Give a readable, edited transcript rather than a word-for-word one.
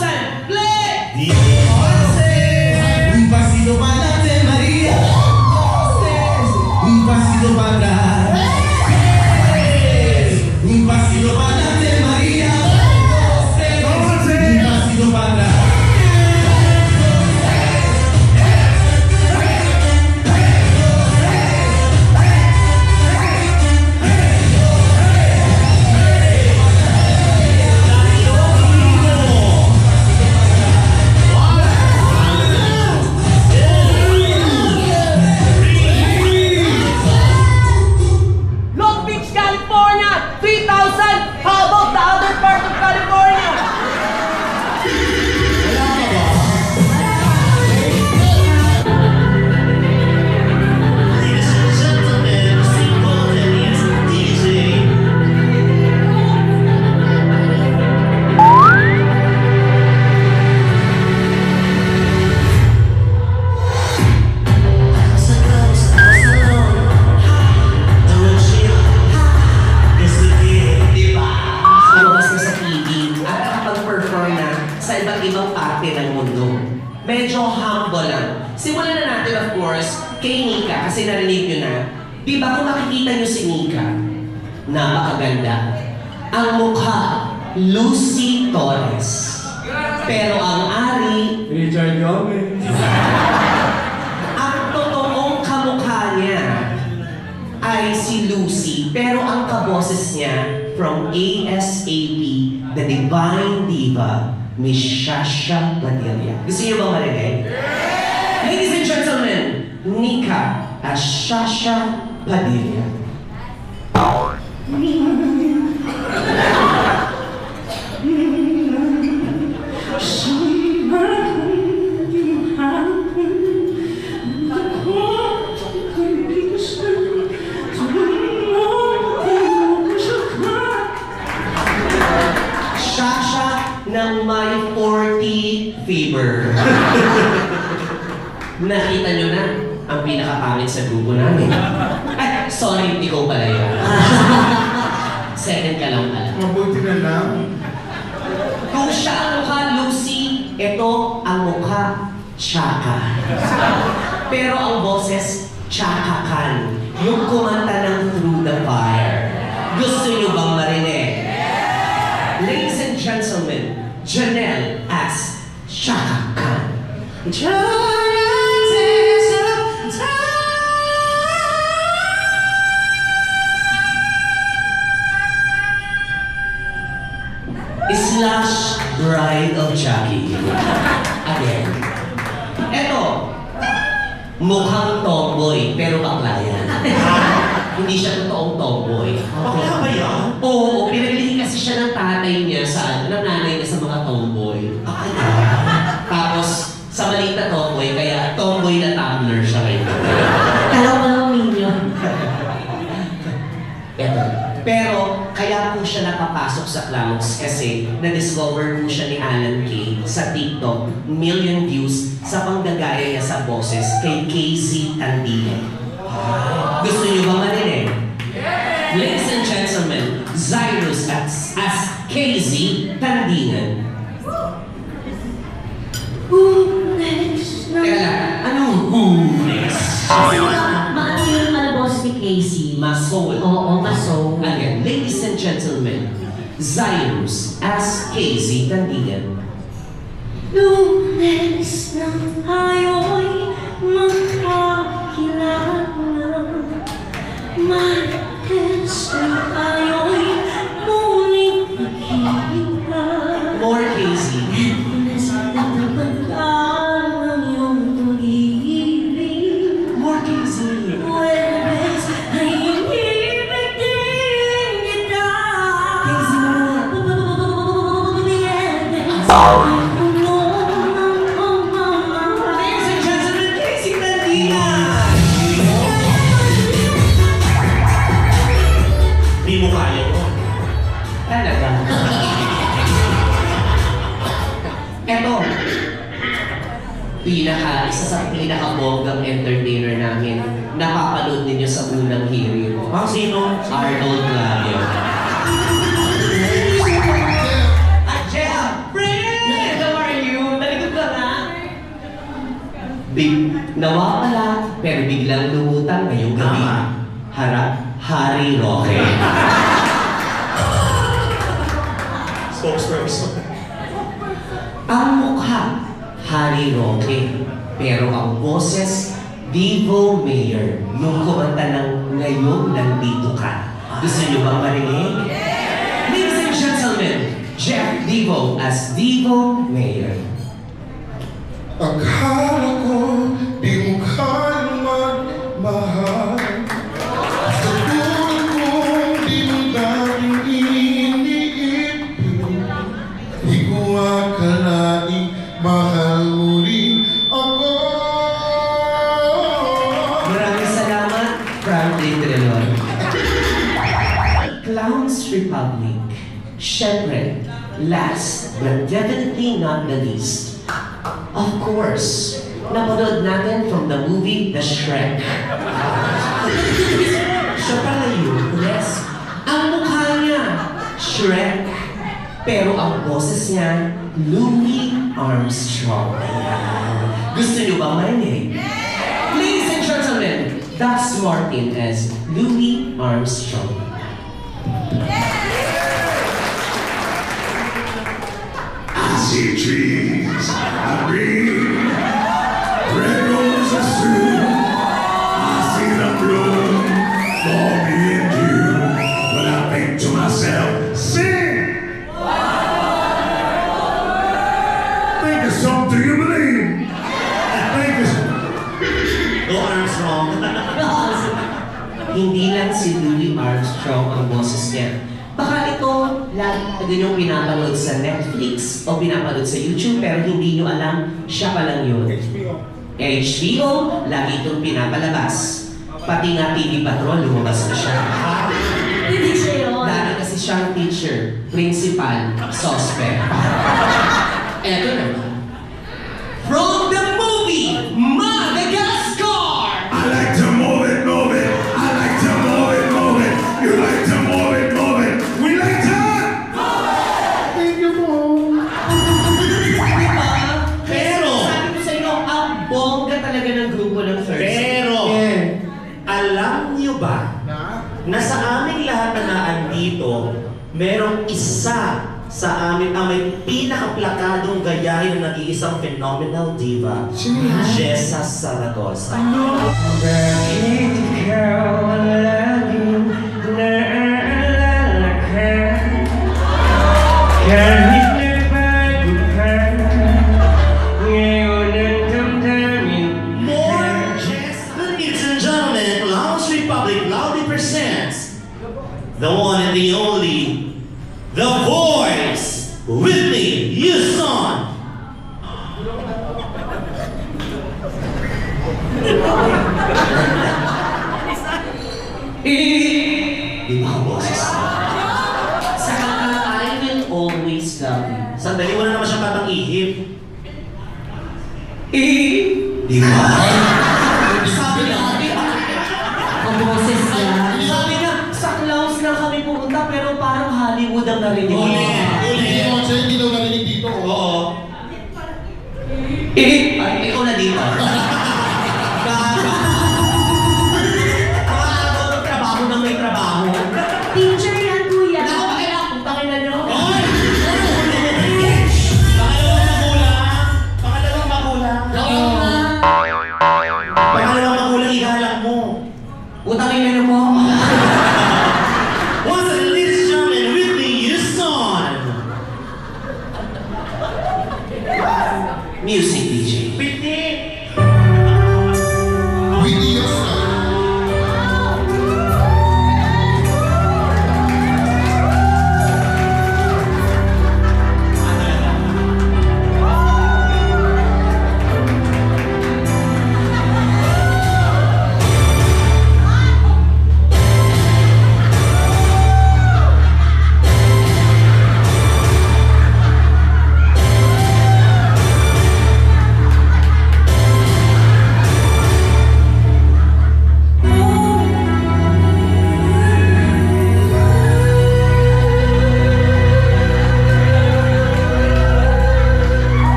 3,000! Play! Un pasito para adelante, María. Un pasito para atrás. Un pasito para adelante, María. Un pasito para atrás. Long Beach, California! 3,000! How about the other part of California? Ladies and gentlemen, simultaneous DJ. Sa close, alone. The road ship. Yes, we did. Diba? Lumabas na sa TV at nakapag-perform na sa iba't ibang parte ng mundo. Medyo humble lang. Simulan na natin, of course, kay Nika kasi narinig nyo na. Diba kung makikita nyo si Nika, napakaganda. Ang mukha, Lucy Torres. Pero ang ari, Richard Gomez. ang totoong kamukha niya ay si Lucy, pero ang kaboses niya from ASAP, the Divine Diva, Miss Shasha Padilla. Gusto niyo bang marinig? Ladies and gentlemen, Nika as Shasha Padilla. Shasha ng may 40 fever. Nakita nyo na ang pinakapangit sa grupo namin. Ay, sorry, ikaw pala yun. Second ka lang pala. Mabuti na lang. Kung siya ang mukha, Lucy, ito ang mukha, Chaka. Pero ang boses, Chaka Khan. Yung kumanta ng Through the Fire. Gusto nyo bang marinig? Ladies and gentlemen, Janelle as Chaka Khan. Slash Bride of Jackie. Again. Eto, mukhang tomboy, pero bakla yan. Hindi siya totoong tomboy. Bakla ba yan? Oo, pinaglihi kasi siya ng tatay niya ng nanay niya sa mga tomboy. Tapos, sa maliit na tomboy, kaya tomboy na tumbler siya ngayon. Kala ko naman minion. Eto. Pero, kaya po siya napapasok sa clouds kasi na-discover po siya ni Alan Kay sa TikTok, million views sa panggagaya niya sa boses kay KZ Tandingan. Gusto niyo ba marinig? Ladies and gentlemen, Zyrus as KZ Tandingan. Teka lang, anong who next? Maano yung boses ni Casey? Masoul. Oo, masoul. Again, ladies and gentlemen, Zyrus as KZ Tandingan. Lunes na tayo'y magkakilala. Martes na tayo'y muling nakikita. More KZ. Lunes na tabagkaan ang iyong pag-ibig. More KZ. Huwebes ay inibig din kita. KZ na. Ladies and gentlemen, KZ Tandingan. Di mo kaya mo. Talaga. Eto, isa sa pinakabonggang entertainer namin. Napapanood ninyo sa unang hearing. Sino? Arnold Claudio. At Jeff, bring it! Nawawala, pero biglang lumutang ngayong gabi. Tama. Harap, Hari Roque. Spokesperson. Ang mukha, Hari Roque. Pero ang boses, Divo Mayor. Nung kumanta ng Ngayong Nandito Ka. Gusto niyo bang marinig? Ladies and gentlemen, Jeff Divo as Divo Mayor. Akala ko di mo kaya magmahal. Sa tulad ko di mo daming iniipin. Di ko akalaing mahal mo rin ako. Maraming salamat, Franklin Trilon. Clowns Republic. Siyempre, last but definitely not the least. Of course, napanood natin from the movie The Shrek. Siya pala yun, yes. Ang mukha niya, Shrek. Pero ang boses niya, Louis Armstrong. Ayan. Gusto niyo ba marinig? Ladies and gentlemen, Dax Martin as Louis Armstrong. I see trees of green, red roses too. I see them bloom for me and you. But I think to myself, sing. Think of something you believe. Think of Go Armstrong. Hindi lang si Louis Armstrong ang boses niya. Baka ito, lagi din yung pinapanood sa Netflix o pinapanood sa YouTube, pero hindi nyo alam, siya pa lang yun. HBO, lagi itong pinapalabas. Pati nga TV Patrol, lumabas na siya. Hindi siya yun. Dati kasi siyang teacher, principal, suspect. Eto na. From the movie, Madagascar! I like to move it, move it. I like to move it, move it. You like to move it, move it. We like to move it. Thank you, Mom. Diba? Pero- Sabi ko sa inyo, ang bongga talaga ng grupo ng Thursday. Pero, alam niyo ba na sa aming lahat na naandito, merong isa sa amin ang may pinakaplakadong gayahin na nag-iisang phenomenal diva, Sino yan? Jessa Zaragoza. Bakit ikaw ang laging naalala ka? Kahit nagbago ka, ngayon ang damdamin More Jess. Ladies and gentlemen, Clowns Republic loudly presents the one and the only, the voice, Whitney Houston. Di ba ang boses niya? Sa kanta, I will always love you. Sandali, wala naman siyang katang ihip. Di ba? Sabi niya, Ang boses niya. sabi niya, sa clowns lang kami pumunta pero parang Hollywood ang narinig Uli. niya. Hindi daw narinig dito. Oo. Ay, ikaw na dito. Trabaho nang may trabaho. Teacher yan, kuya. Ako pa kailangan, putangin na niyo. Oy! Pangalawang magulang. Oo nga. Pangalawang magulang, igalang mo. Putangin na niyo po. Once again, ladies and gentlemen, Whitney Houston. Music.